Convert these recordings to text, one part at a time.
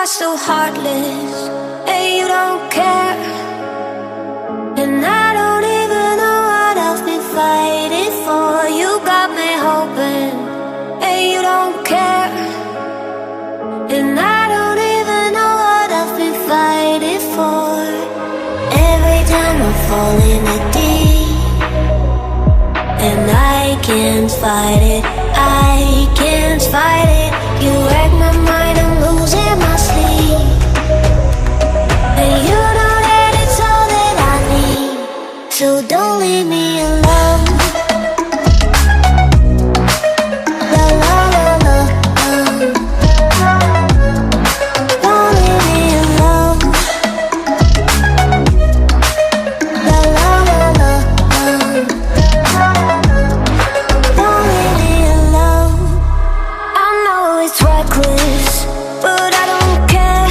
are so heartless, and you don't care. And I don't even know what I've been fighting for. You got me hoping, and you don't care. And I don't even know what I've been fighting for. Every time I fall in the deep, and I can't fight it, I can't fight it. You wreck my mind, I'm losing my sleep. And you know that it's all that I need, so don't leave me alone. La la la la, don't leave me alone. La la la la, don't leave me alone. I know it's reckless, but I don't care.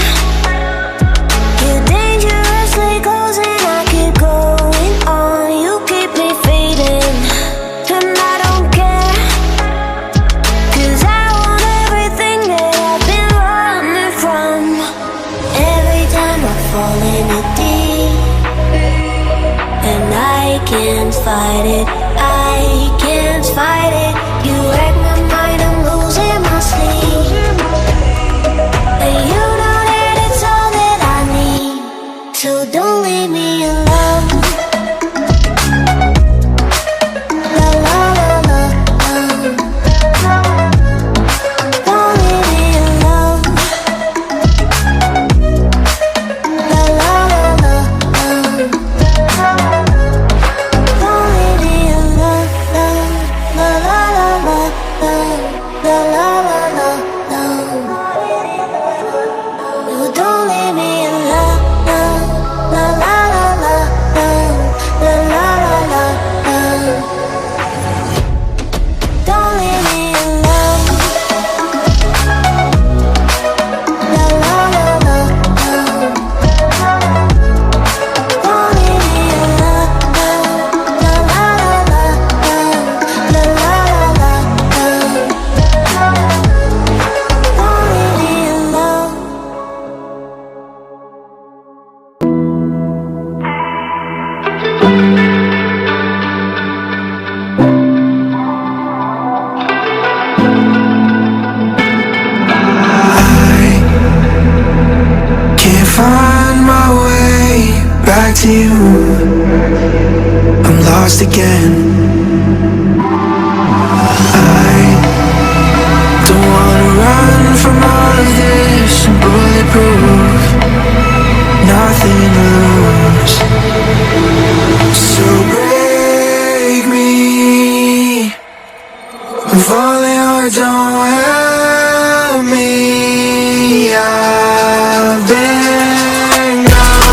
You're dangerously close and I keep going on. You keep me fading, and I don't care. 'Cause I want everything that I've been running from. Every time I fall in the deep, and I can't fight it, I can't fight it. You wreck my mind, I'm losing my sleep. And you know that it's all that I need, so don't leave me alone. La la la la, don't leave me alone. La la la la, don't leave me alone. La la la la, la la la la, no, don't leave me alone. La la la la, la la la la, don't leave me alone. La la la la, don't leave me alone. La la la la, la la la la, don't leave me alone. Can't find my way back to you. I'm lost again. I don't wanna run from all of this. I'm bulletproof, nothing to lose. So break me, falling hard, don't help me. I've been gone.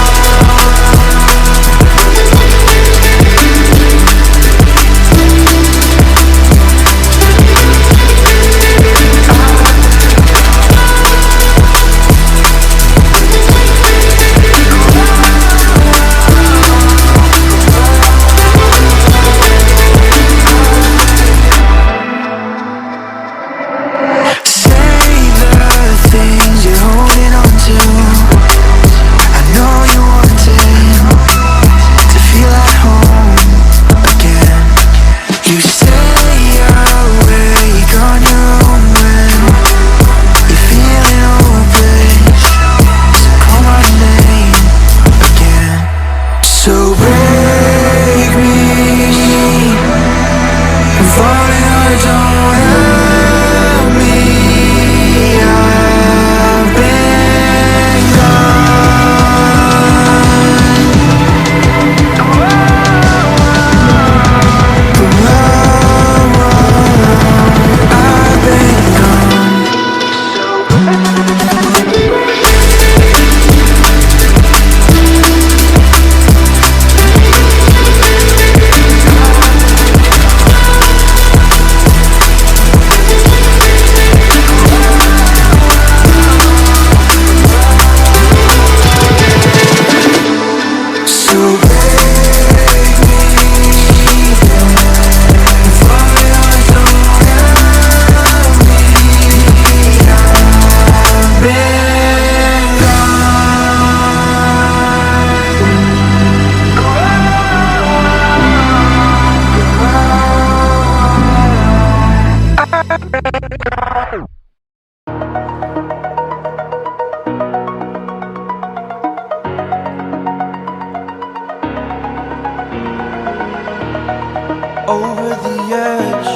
Over the edge,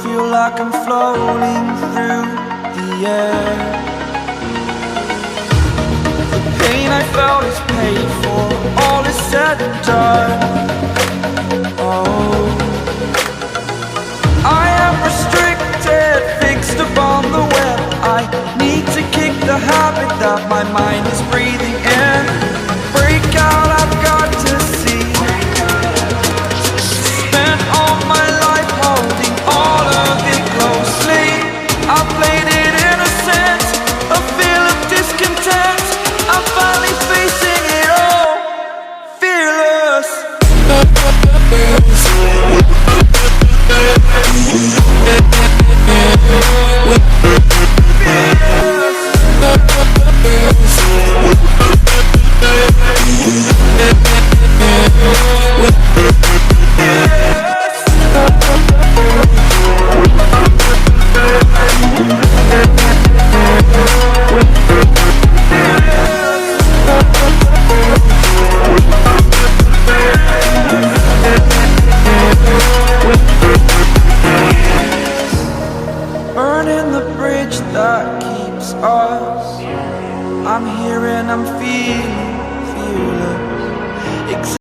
feel like I'm floating through the air. The pain I felt is paid for, all is said and done. Oh, I am restricted, fixed upon the web. I need to kick the habit that my mind